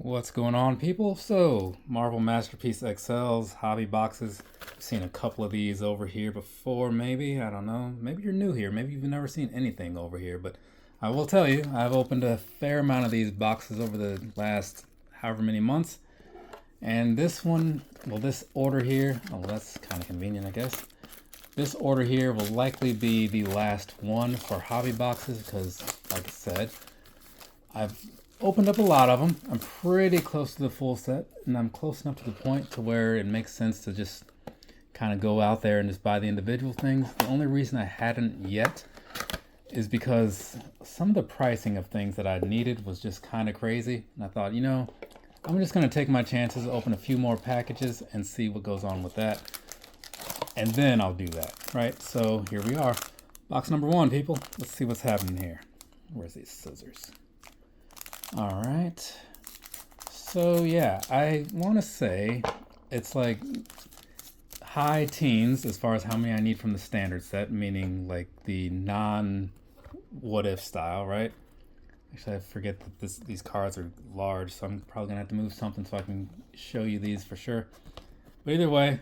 What's going on, people? So, Marvel Masterpiece XLs, hobby boxes. I've seen a couple of these over here before, maybe. I don't know. Maybe you're new here. Maybe you've never seen anything over here. But I will tell you, I've opened a fair amount of these boxes over the last however many months. And this one, well, this order here, oh, that's kind of convenient, I guess. This order here will likely be the last one for hobby boxes because, like I said, I've opened up a lot of them. I'm pretty close to the full set, and I'm close enough to the point to where it makes sense to just kind of go out there and just buy the individual things. The only reason I hadn't yet is because some of the pricing of things that I needed was just kind of crazy. And I thought, I'm just going to take my chances, open a few more packages, and see what goes on with that. And then I'll do that, right? So here we are. Box number one, people. Let's see what's happening here. Where's these scissors? All right. So yeah, I want to say it's like high teens as far as how many I need from the standard set, meaning like the non what if style, right? Actually, I forget that these cards are large, so I'm probably gonna have to move something so I can show you these for sure. But either way,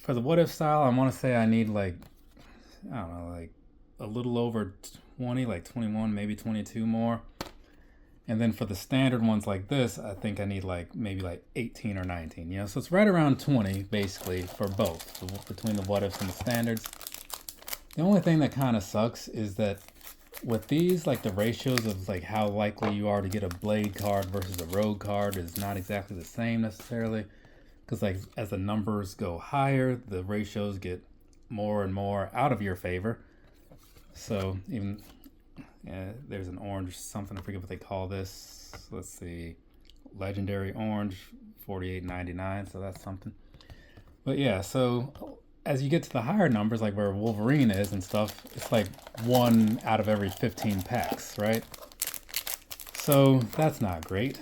for the what if style, I want to say I need like, I don't know, like a little over 20, like 21, maybe 22 more. And then for the standard ones like this, I think I need like maybe like 18 or 19, so it's right around 20 basically for both, between the what ifs and the standards. The only thing that kind of sucks is that with these, like the ratios of like how likely you are to get a blade card versus a rogue card is not exactly the same necessarily, because like as the numbers go higher, the ratios get more and more out of your favor. So even there's an orange something, I forget what they call this. Let's see, legendary orange, $48.99. So that's something. But yeah, so as you get to the higher numbers, like where Wolverine is and stuff, it's like 1 out of every 15 packs, right? So that's not great.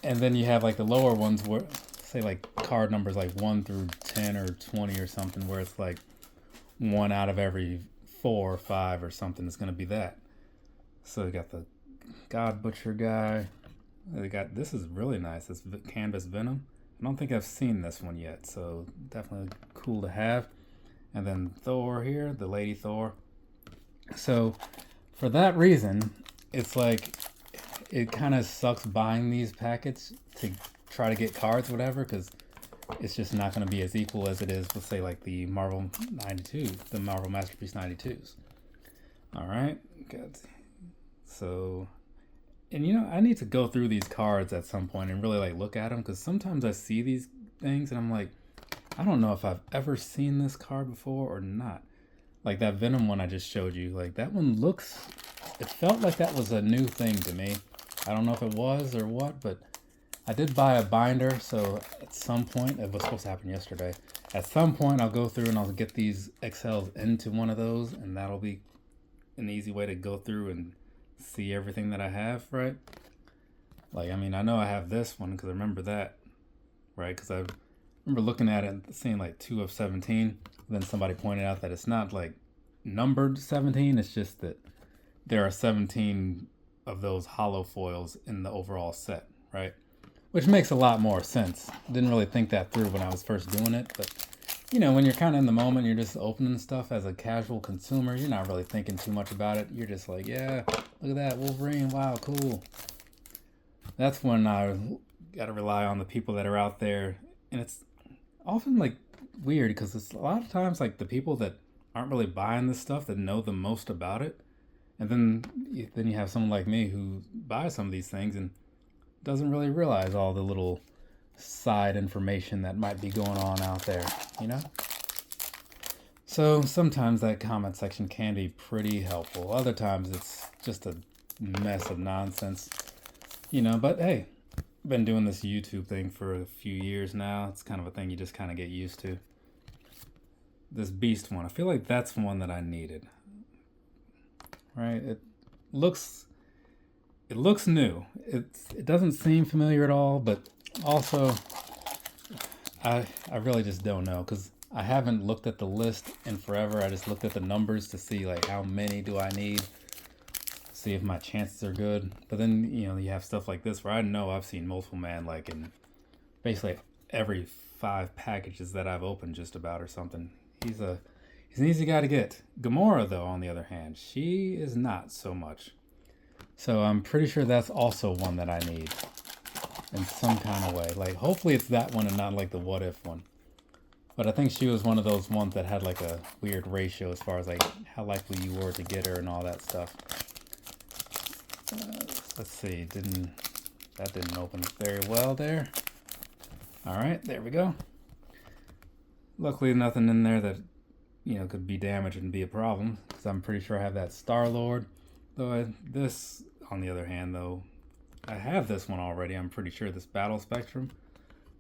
And then you have like the lower ones where, say like card numbers like 1 through 10 or 20 or something, where it's like 1 out of every 4 or 5 or something is going to be that. So you got the God Butcher guy. This is really nice. This Canvas Venom. I don't think I've seen this one yet, so definitely cool to have. And then Thor here, the Lady Thor. So for that reason, it's like it kind of sucks buying these packets to try to get cards, whatever, because it's just not going to be as equal as it is with, say, like the Marvel 92, the Marvel Masterpiece 92s. All right, good. So, and I need to go through these cards at some point and really like look at them, because sometimes I see these things and I'm like, I don't know if I've ever seen this card before or not. Like that Venom one I just showed you, like that one it felt like that was a new thing to me. I don't know if it was or what, but I did buy a binder, so at some point, it was supposed to happen yesterday, at some point I'll go through and I'll get these XLs into one of those, and that'll be an easy way to go through and see everything that I have, right? Like, I mean, I know I have this one because I remember that, right? Because I remember looking at it and seeing like 2 of 17, then somebody pointed out that it's not like numbered 17, it's just that there are 17 of those hollow foils in the overall set, right? Which makes a lot more sense. Didn't really think that through when I was first doing it, but when you're kind of in the moment, you're just opening stuff as a casual consumer, you're not really thinking too much about it. You're just like, yeah, look at that, Wolverine, wow, cool. That's when I got to rely on the people that are out there, and it's often like weird because it's a lot of times like the people that aren't really buying this stuff that know the most about it, and then you have someone like me who buys some of these things and doesn't really realize all the little side information that might be going on out there, So sometimes that comment section can be pretty helpful. Other times it's just a mess of nonsense, but hey, I've been doing this YouTube thing for a few years now. It's kind of a thing you just kind of get used to. This Beast one, I feel like that's one that I needed, right? It looks new. It doesn't seem familiar at all, but also I really just don't know, because I haven't looked at the list in forever. I just looked at the numbers to see like how many do I need. see if my chances are good. But then, you know, you have stuff like this where I know I've seen multiple man like in basically every 5 packages that I've opened just about or something. He's an easy guy to get. Gamora, though, on the other hand, she is not so much. So I'm pretty sure that's also one that I need in some kind of way. Like, hopefully it's that one and not like the what if one. But I think she was one of those ones that had like a weird ratio as far as like how likely you were to get her and all that stuff. Let's see, that didn't open very well there. All right, there we go. Luckily nothing in there that, you know, could be damaged and be a problem, because I'm pretty sure I have that Star-Lord. Though this, on the other hand, though, I have this one already. I'm pretty sure, this Battle Spectrum.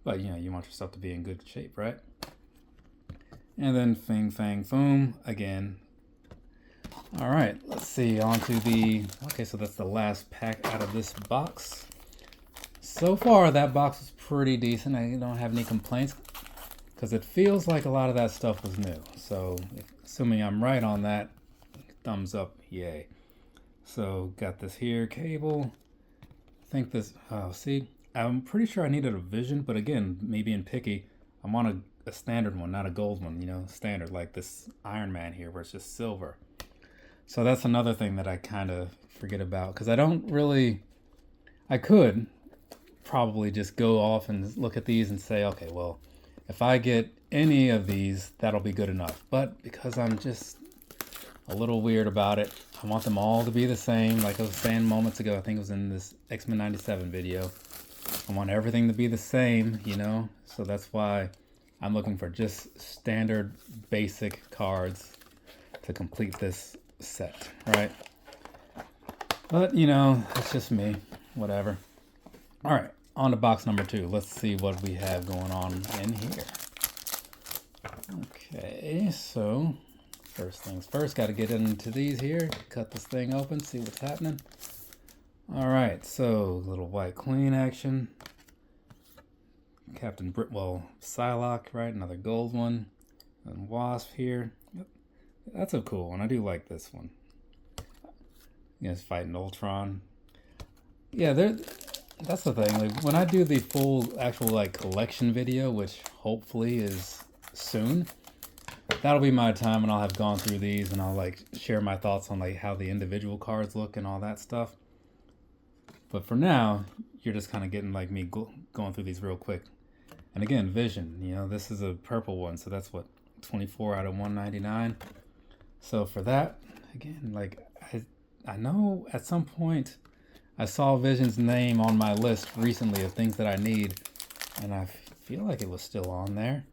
But, you know, you want your stuff to be in good shape, right? And then Fing Fang Foom again. All right, let's see, on to the, okay, so that's the last pack out of this box. So far, that box is pretty decent. I don't have any complaints because it feels like a lot of that stuff was new. So, assuming I'm right on that, thumbs up, yay. So, got this here, cable. I think this, oh, see, I'm pretty sure I needed a Vision, but again, me being picky, I want a standard one, not a gold one, you know, standard, like this Iron Man here where it's just silver. So that's another thing that I kind of forget about, because I don't really, I could probably just go off and look at these and say, okay, well, if I get any of these, that'll be good enough. But because I'm just a little weird about it, I want them all to be the same. Like I was saying moments ago, I think it was in this X-Men 97 video. I want everything to be the same, you know? So that's why I'm looking for just standard basic cards to complete this set, right? But, you know, it's just me. Whatever. All right, on to box number 2. Let's see what we have going on in here. Okay, so first things first, got to get into these here. Cut this thing open, see what's happening. All right, so little white queen action. Captain Psylocke, right? Another gold one. And Wasp here. Yep. That's a cool one. I do like this one. You guys fighting Ultron. Yeah, that's the thing. Like when I do the full actual like collection video, which hopefully is soon, that'll be my time when I'll have gone through these and I'll like share my thoughts on like how the individual cards look and all that stuff. But for now, you're just kind of getting like me going through these real quick. And again, Vision, you know, this is a purple one, so that's what, 24 out of 199. So for that, again, like I know at some point I saw Vision's name on my list recently of things that I need, and I feel like it was still on there.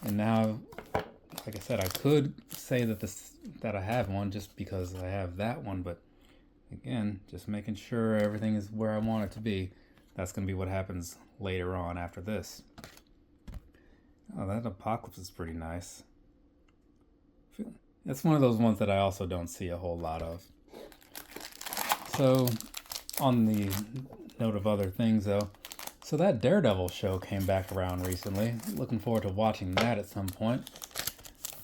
And now, like I said, I could say that I have one just because I have that one, but again, just making sure everything is where I want it to be. That's going to be what happens later on after this. Oh, that Apocalypse is pretty nice. It's one of those ones that I also don't see a whole lot of. So, on the note of other things though, so that Daredevil show came back around recently. Looking forward to watching that at some point.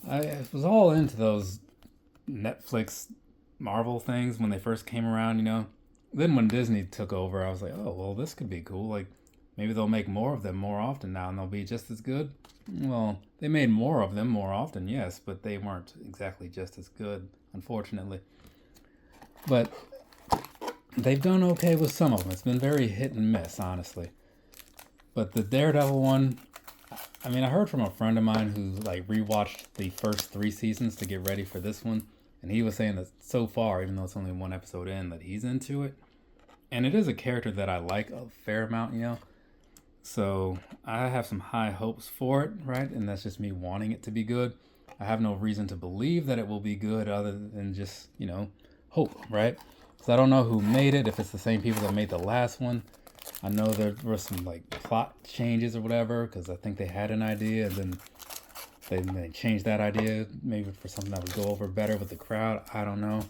I was all into those Netflix Marvel things when they first came around, you know. Then when Disney took over, I was like, oh, well, this could be cool. Like, maybe they'll make more of them more often now and they'll be just as good. Well, they made more of them more often, yes, but they weren't exactly just as good, unfortunately. But they've done okay with some of them. It's been very hit and miss, honestly. But the Daredevil one, I mean, I heard from a friend of mine who like rewatched the first 3 seasons to get ready for this one. And he was saying that so far, even though it's only 1 episode in, that he's into it. And it is a character that I like a fair amount, you know. So I have some high hopes for it, right? And that's just me wanting it to be good. I have no reason to believe that it will be good other than just, you know, hope, right? So I don't know who made it, if it's the same people that made the last one. I know there were some like plot changes or whatever, because I think they had an idea and then they changed that idea maybe for something that would go over better with the crowd. I don't know.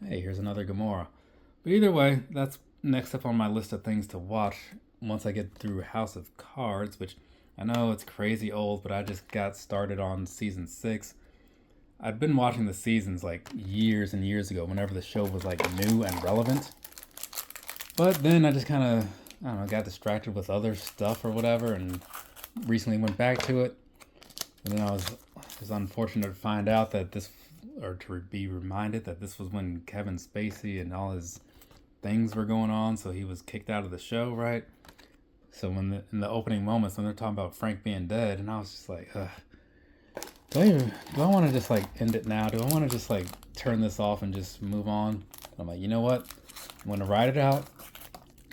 Hey, here's another Gamora. But either way, that's next up on my list of things to watch once I get through House of Cards, which I know it's crazy old, but I just got started on season 6. I'd been watching the seasons like years and years ago whenever the show was like new and relevant. But then I just kind of, I don't know, got distracted with other stuff or whatever, and recently went back to it. And then it was unfortunate to find out that this, or to be reminded that this was when Kevin Spacey and all his things were going on, so he was kicked out of the show, right? So when in the opening moments when they're talking about Frank being dead, and I was just like, do I want to just like end it now? Do I want to just like turn this off and just move on? I'm like, you know what? I'm gonna ride it out.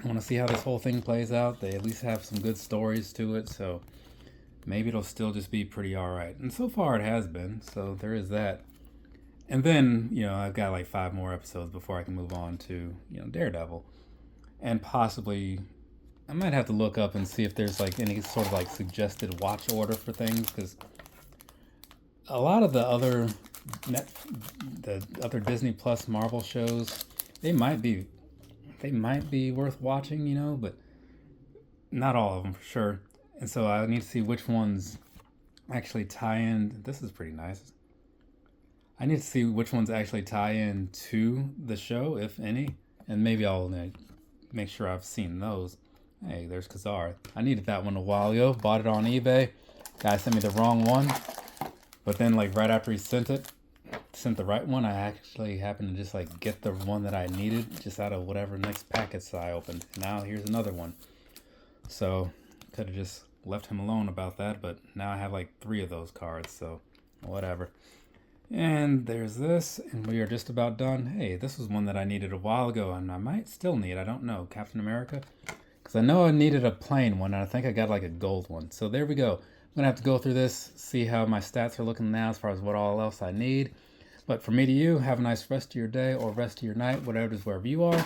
I want to see how this whole thing plays out. They at least have some good stories to it, so maybe it'll still just be pretty alright. And so far it has been, so there is that. And then, you know, I've got like 5 more episodes before I can move on to, you know, Daredevil. And possibly, I might have to look up and see if there's like any sort of like suggested watch order for things, because a lot of the other Disney Plus Marvel shows, they might be worth watching, you know, but not all of them for sure. And so I need to see which ones actually tie in. This is pretty nice. I need to see which ones actually tie in to the show, if any, and maybe I'll make sure I've seen those. Hey, there's Kazar. I needed that one a while ago. Bought it on eBay. Guy sent me the wrong one, but then like right after he sent the right one, I actually happened to just like get the one that I needed just out of whatever next packets I opened. Now here's another one. So could have just left him alone about that, but now I have like 3 of those cards, so whatever. And there's this, and we are just about done. Hey, this was one that I needed a while ago, and I might still need, I don't know, Captain America. Because I know I needed a plain one, and I think I got like a gold one. So there we go. I'm going to have to go through this, see how my stats are looking now as far as what all else I need. But from me to you, have a nice rest of your day or rest of your night, whatever it is, wherever you are.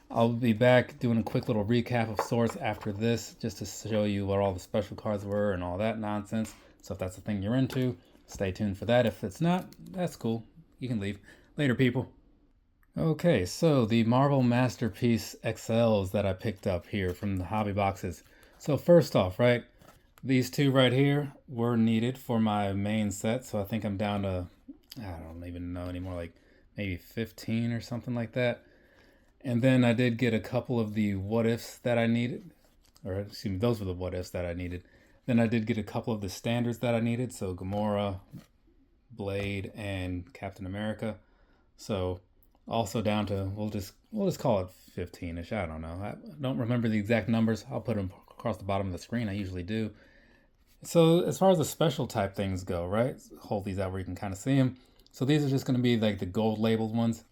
I'll be back doing a quick little recap of sorts after this, just to show you what all the special cards were and all that nonsense. So if that's the thing you're into, stay tuned for that. If it's not, that's cool. You can leave. Later, people. Okay, so the Marvel Masterpiece XLs that I picked up here from the hobby boxes. So first off, right, these 2 right here were needed for my main set. So I think I'm down to, I don't even know anymore, like maybe 15 or something like that. And then I did get a couple of the what ifs that I needed, or excuse me, those were the what ifs that I needed. Then I did get a couple of the standards that I needed, so Gamora, Blade, and Captain America. So also down to, we'll just call it 15-ish. I don't know. I don't remember the exact numbers. I'll put them across the bottom of the screen. I usually do. So as far as the special type things go, right? Hold these out where you can kind of see them. So these are just going to be like the gold labeled ones.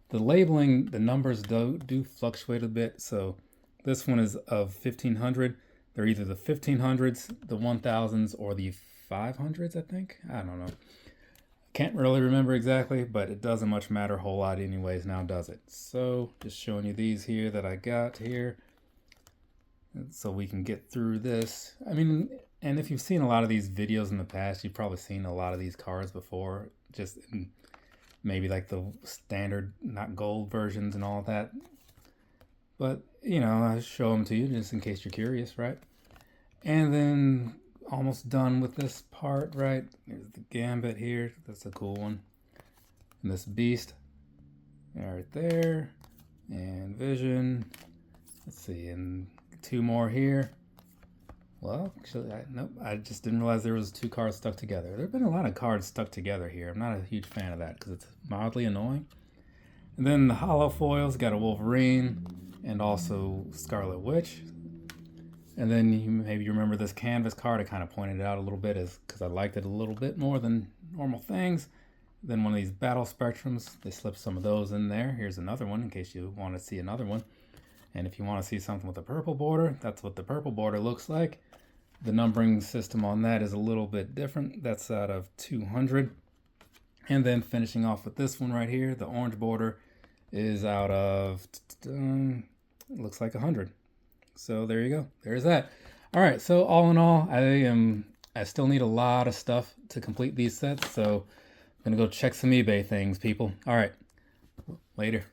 The labeling, the numbers do fluctuate a bit. So this one is of 1500. They're either the 1500s, the 1000s, or the 500s, I think. I don't know. Can't really remember exactly, but it doesn't much matter a whole lot anyways now, does it? So just showing you these here that I got here, so we can get through this. I mean, and if you've seen a lot of these videos in the past, you've probably seen a lot of these cards before, just in maybe like the standard, not gold versions and all that. But, you know, I show them to you just in case you're curious, right? And then almost done with this part, right? There's the Gambit here. That's a cool one. And this Beast right there. And Vision. Let's see, and 2 more here. Well, actually, I just didn't realize there was 2 cards stuck together. There have been a lot of cards stuck together here. I'm not a huge fan of that because it's mildly annoying. And then the hollow foils got a Wolverine and also Scarlet Witch. And then maybe you remember this canvas card. I kind of pointed it out a little bit because I liked it a little bit more than normal things. Then one of these battle spectrums, they slipped some of those in there. Here's another one in case you want to see another one. And if you want to see something with a purple border, that's what the purple border looks like. The numbering system on that is a little bit different. That's out of 200. And then finishing off with this one right here, the orange border is out of, looks like 100. So there you go. There's that. All right. So all in all, I still need a lot of stuff to complete these sets. So I'm going to go check some eBay things, people. All right. Later.